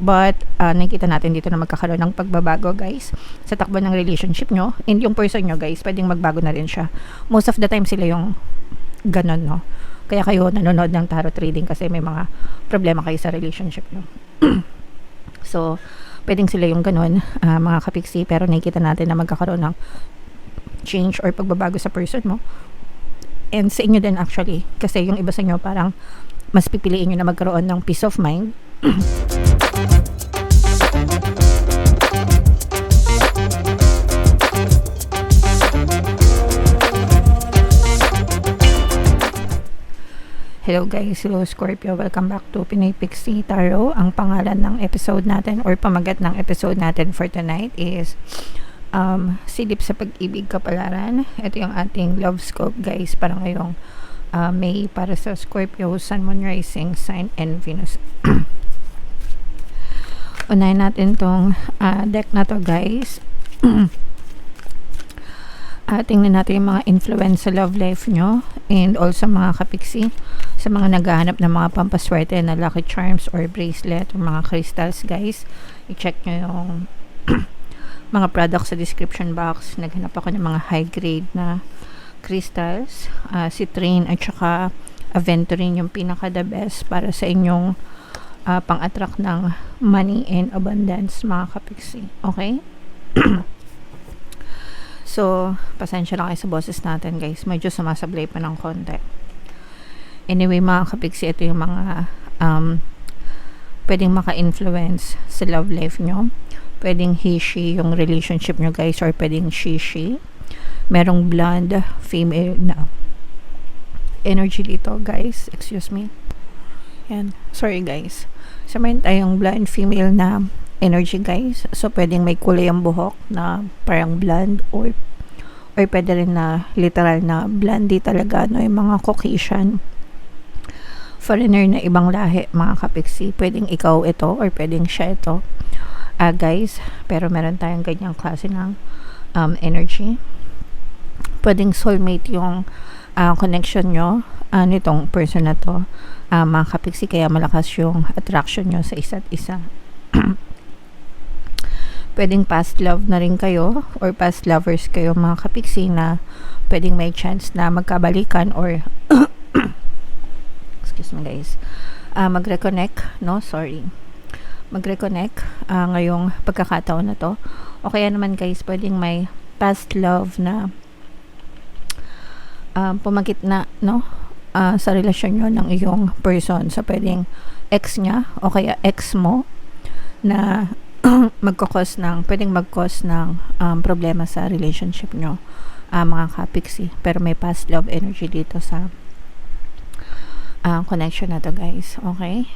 But, nakikita natin dito na magkakaroon ng pagbabago, guys, sa takbo ng relationship nyo. And yung person nyo, guys, pwedeng magbago na rin siya. Most of the time, sila yung ganon, no? Kaya kayo nanonood ng tarot reading kasi may mga problema kayo sa relationship nyo. So, pwedeng sila yung ganon, mga kapiksi. Pero nakikita natin na magkakaroon ng change or pagbabago sa person mo. And sa inyo din actually. Kasi yung iba sa inyo parang mas pipiliin nyo na magkaroon ng peace of mind. Hello guys, hello Scorpio, welcome back to Pinoy Pixie Tarot. Ang pangalan ng episode natin or pamagat ng episode natin for tonight is Silip sa Pag-ibig Kapalaran. Ito yung ating love scope guys para ngayong May para sa Scorpio, Sun, Moon, Rising, Sign, and Venus. Unahin natin tong deck na to guys. Tingnan natin yung mga influence sa love life nyo and also mga kapiksi sa mga naghahanap ng mga pampaswerte na lucky charms or bracelet or mga crystals guys. I-check nyo yung mga products sa description box. Naghanap ako ng mga high grade na crystals, citrine at saka aventurine yung pinaka the best para sa inyong pang-attract ng money and abundance mga kapiksi. Okay? So, pasensya lang kayo sa boses natin guys. Medyo sumasablay pa ng konti. Anyway mga kapiksi, ito yung mga pwedeng maka-influence sa love life nyo. Pwedeng he-she yung relationship nyo guys or pwedeng she-she. Merong blonde female na energy dito guys. Excuse me. Yan. Sorry guys. So, meron tayong blonde female na energy guys. So, pwedeng may kulay ang buhok na parang blonde or pwede rin na literal na blondie talaga, no? Yung mga Caucasian foreigner na ibang lahi, mga kapiksi. Pwedeng ikaw ito or pwedeng siya ito. Guys, pero meron tayong ganyang klase ng energy. Pwedeng soulmate yung connection nyo nitong person na to, mga kapiksi, kaya malakas yung attraction nyo sa isa't isa. Pwedeng past love na rin kayo or past lovers kayo mga kapiksi na pwedeng may chance na magkabalikan or excuse me guys, mag-reconnect, no? Sorry. Mag-reconnect ngayong pagkakataon na to. O kaya naman guys, pwedeng may past love na pumakit na, no? Sa relasyon nyo ng iyong person. So, pwedeng ex niya o kaya ex mo na pwedeng mag-cause ng problema sa relationship nyo, mga kapiksi. Pero may past love energy dito sa connection na to guys. Okay?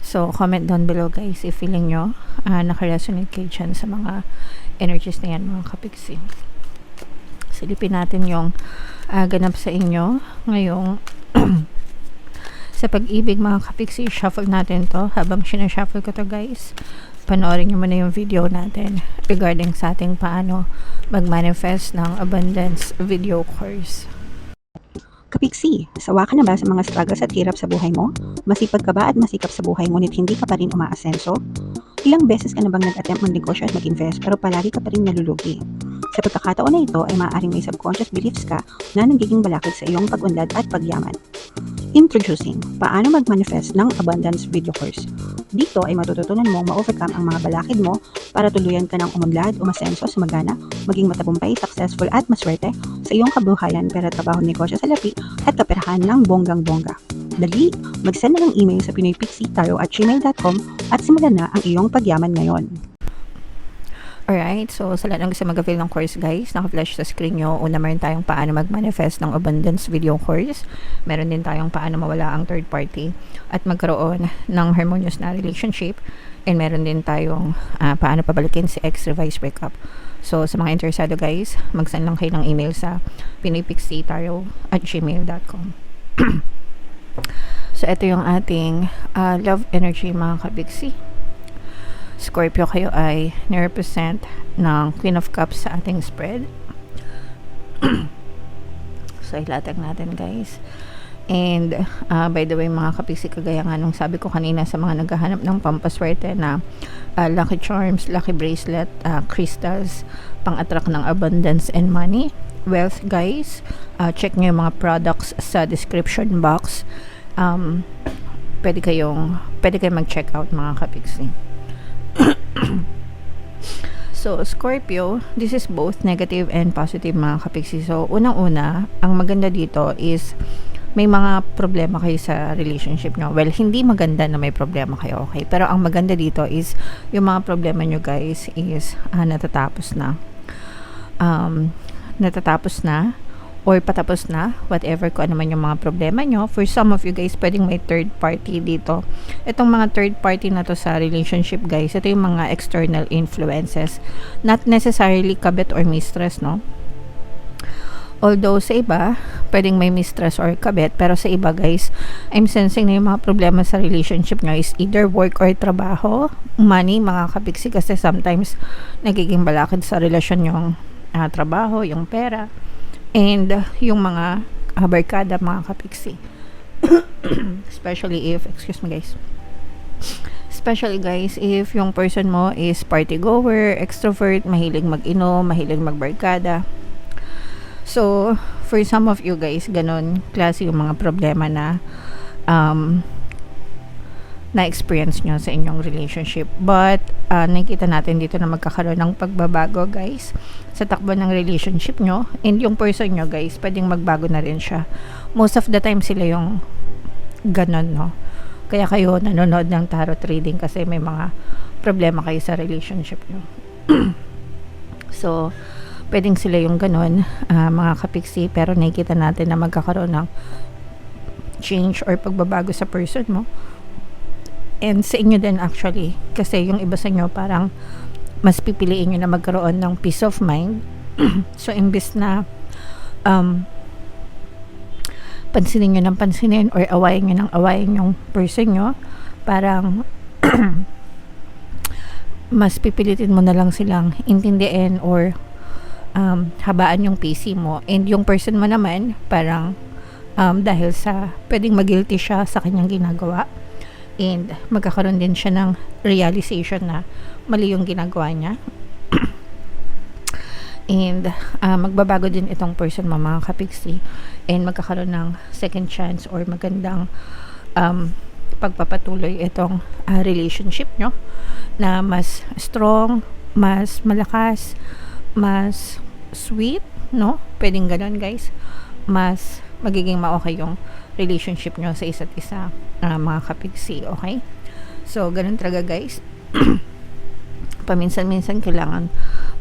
So, comment down below guys if feeling nyo nakaresonate kayo dyan sa mga energies na yan mga kapiksi. Silipin natin yung ganap sa inyo ngayong sa pag-ibig mga kapiksi. Shuffle natin to. Habang sinashuffle ko to guys, panoorin nyo muna yung video natin regarding sa ating paano mag-manifest ng abundance video course. Kapiksi, sawa ka na ba sa mga struggles at hirap sa buhay mo? Masipag ka ba at masikap sa buhay ngunit hindi ka pa rin umaasenso? Ilang beses ka na bang nag-attempt mag-negosyo at mag-invest pero palagi ka pa rin nalulugi? Sa pagkakataon na ito ay maaaring may subconscious beliefs ka na nagiging balakid sa iyong pag-unlad at pagyaman. Introducing, paano mag-manifest ng abundance video course. Dito ay matututunan mong ma-overcome ang mga balakid mo para tuluyan ka ng umunlad, umasenso, sumagana, maging matagumpay, successful at maswerte sa iyong kabuhayan, pera, trabaho, negosyo, salapi at kaperahan ng bonggang-bongga. Dali, mag-send na ng email sa pinoypixietarot@gmail.com at simulan na ang iyong pagyaman ngayon. Alright, so sa lahat ng gusto mag-avail ng course guys, naka-flash sa screen nyo. Una, meron tayong paano mag-manifest ng abundance video course. Meron din tayong paano mawala ang third party at magkaroon ng harmonious na relationship. And meron din tayong paano pabalikin si ex, revise, breakup. So sa mga interesado guys, mag-send lang kayo ng email sa pinoypixietarot@gmail.com. So ito yung ating love energy mga kabigsi. Scorpio, kayo ay nirepresent ng Queen of Cups sa ating spread. So, ilatag natin guys And by the way mga kapiksi, kagaya nga nung sabi ko kanina sa mga naghahanap ng pampaswerte na lucky charms, lucky bracelet, crystals, pang-attract ng abundance and money, wealth guys, check nyo yung mga products sa description box. Pwede kayong mag-check out mga kapiksi. So, Scorpio, this is both negative and positive mga kapiksi. So, unang-una, ang maganda dito is may mga problema kayo sa relationship nyo. Well, hindi maganda na may problema kayo, okay? Pero ang maganda dito is yung mga problema nyo guys is natatapos na. Natatapos na or patapos na, whatever kung ano man yung mga problema nyo. For some of you guys, pwedeng may third party dito. Itong mga third party na to sa relationship guys, ito yung mga external influences. Not necessarily kabit or mistress, no? Although sa iba, pwedeng may mistress or kabit, pero sa iba guys, I'm sensing na yung mga problema sa relationship nyo is either work or trabaho, money, mga kapiksi, kasi sometimes nagiging balakid sa relasyon yung trabaho, yung pera, and yung mga barkada, mga kapiksi. Especially if, excuse me guys, especially guys, if yung person mo is party goer, extrovert, mahilig mag-inom, mahilig magbarkada. So, for some of you guys, ganon klase yung mga problema na na-experience nyo sa inyong relationship. But, nakikita natin dito na magkakaroon ng pagbabago guys sa takbo ng relationship nyo. And yung person nyo guys, pwedeng magbago na rin siya. Most of the time sila yung ganon, no? Kaya kayo nanonood ng tarot reading kasi may mga problema kayo sa relationship nyo. So, pwedeng sila yung ganon, mga kapiksi, pero nakikita natin na magkakaroon ng change or pagbabago sa person mo. And sa inyo din actually, kasi yung iba sa inyo parang mas pipiliin nyo na magkaroon ng peace of mind. So, imbis na pansinin nyo ng pansinin or awayin nyo ng awayin yung person nyo, parang mas pipilitin mo na lang silang intindihin or habaan yung PC mo, and yung person mo naman parang dahil sa pwedeng mag-guilty siya sa kanyang ginagawa, and magkakaroon din siya ng realization na mali yung ginagawa niya. And magbabago din itong person mo mga kapiksi, and magkakaroon ng second chance or magandang pagpapatuloy itong relationship nyo na mas strong, mas malakas, mas sweet, no? Pwedeng ganun guys. Mas magiging ma-okay yung relationship nyo sa isa't isa, mga kapiksi, okay? So, ganun talaga guys. Paminsan-minsan kailangan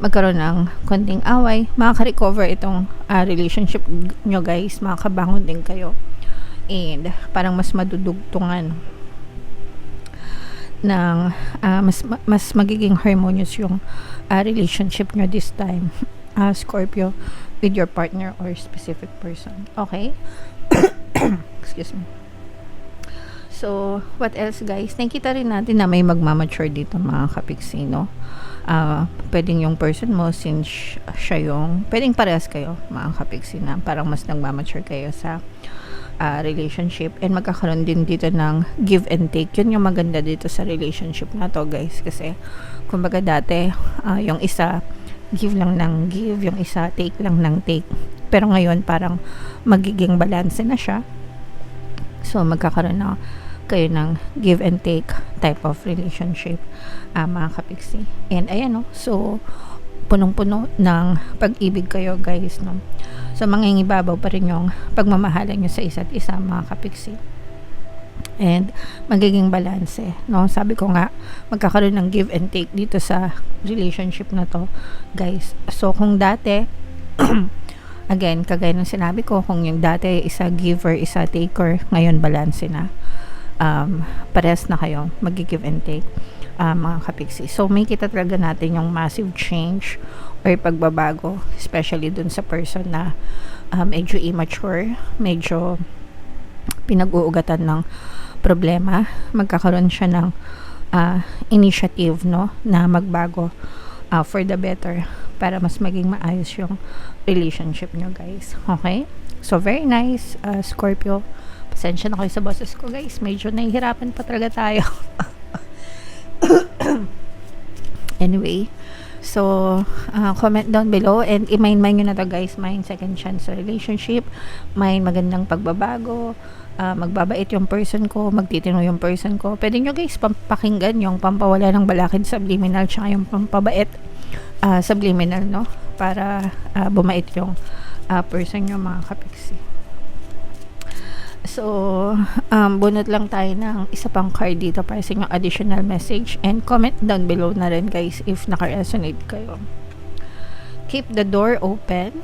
magkaroon ng konting away, makaka-recover itong relationship nyo guys, makakabangon din kayo, and parang mas madudugtungan ng mas magiging harmonious yung relationship nyo this time, Scorpio, with your partner or specific person, okay? Excuse me. So, what else guys? Nakita rin natin na may magmamature dito mga kapiksi, no? Pwedeng yung person mo, since siya yung, pwedeng parehas kayo mga kapiksi na parang mas nagmamature kayo sa relationship, and magkakaroon din dito ng give and take. Yun yung maganda dito sa relationship na to guys, kasi kumbaga dati yung isa give lang ng give, yung isa take lang ng take, pero ngayon parang magiging balance na siya. So magkakaroon na kayo ng give and take type of relationship, mga kapiksi. And ayan, no, so punong-puno ng pag-ibig kayo guys, no? So mangingibabaw pa rin yung pagmamahalan nyo sa isa't isa mga kapiksi, and magiging balance, no? Sabi ko nga, magkakaroon ng give and take dito sa relationship na to guys. So kung dati again, kagaya ng sinabi ko, kung yung dati isa giver, isa taker, ngayon balance na. Pares na kayo, mag-give and take, mga kapiksi. So may kita talaga natin yung massive change or pagbabago, especially dun sa person na medyo immature, medyo pinag-uugatan ng problema. Magkakaroon siya ng initiative, no, na magbago for the better, para mas maging maayos yung relationship nyo guys, okay? So, very nice, Scorpio. Pasensya na kayo sa boses ko, guys. Medyo nahihirapan pa talaga tayo. Anyway, so, comment down below and i-mind nyo na to, guys. Mind second chance sa relationship. Mind magandang pagbabago. Magbabait yung person ko. Magtitino yung person ko. Pwede nyo, guys, pampakinggan yung pampawala ng balakid subliminal tsaka yung pampabait subliminal, no? Para bumait yung person nyo, mga kapiksi. So, bunot lang tayo ng isa pang card dito para sa inyong additional message. And comment down below na rin, guys, if naka-resonate kayo. Keep the door open.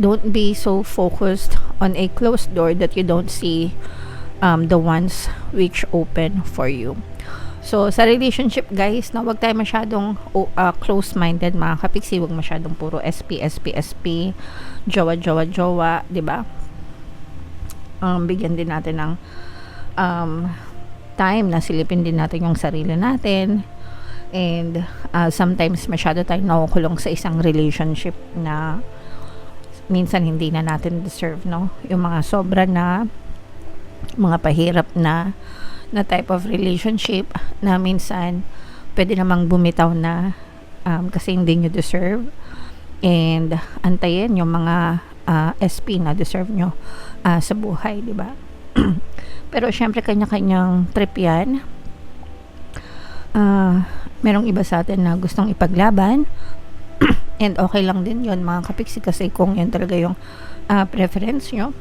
Don't be so focused on a closed door that you don't see the ones which open for you. So, sa relationship, guys, na wag tayo masyadong close-minded, mga kapiksi. Wag masyadong puro SP, jowa, diba? Bigyan din natin ng time na silipin din natin yung sarili natin. And sometimes masyado tayong nakukulong sa isang relationship na minsan hindi na natin deserve, no? Yung mga sobra na, mga pahirap na type of relationship na minsan pwede namang bumitaw na kasi hindi nyo deserve. And antayin yung mga SP na deserve nyo sa buhay, di ba? Pero syempre kanya-kanyang trip yan. Merong iba sa atin na gustong ipaglaban and okay lang din yon, mga kapiksi, kasi kung yan talaga yung preference nyo.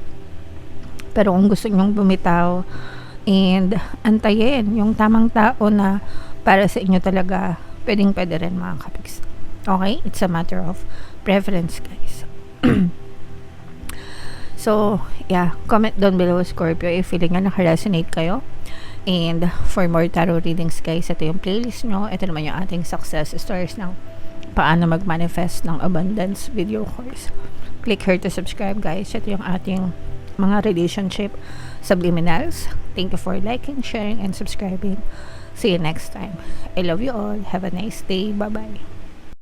Pero kung gusto nyong bumitaw and antayin yung tamang tao na para sa inyo talaga, pwede rin, mga kapiksi. Okay? It's a matter of preference, guys. So, yeah, comment down below, Scorpio, if feeling nga naka-resonate kayo. And for more tarot readings, guys, ito yung playlist nyo. Ito naman yung ating success stories ng paano mag-manifest ng abundance video course. Click here to subscribe, guys. Ito yung ating mga relationship subliminals. Thank you for liking, sharing, and subscribing. See you next time. I love you all. Have a nice day. Bye-bye.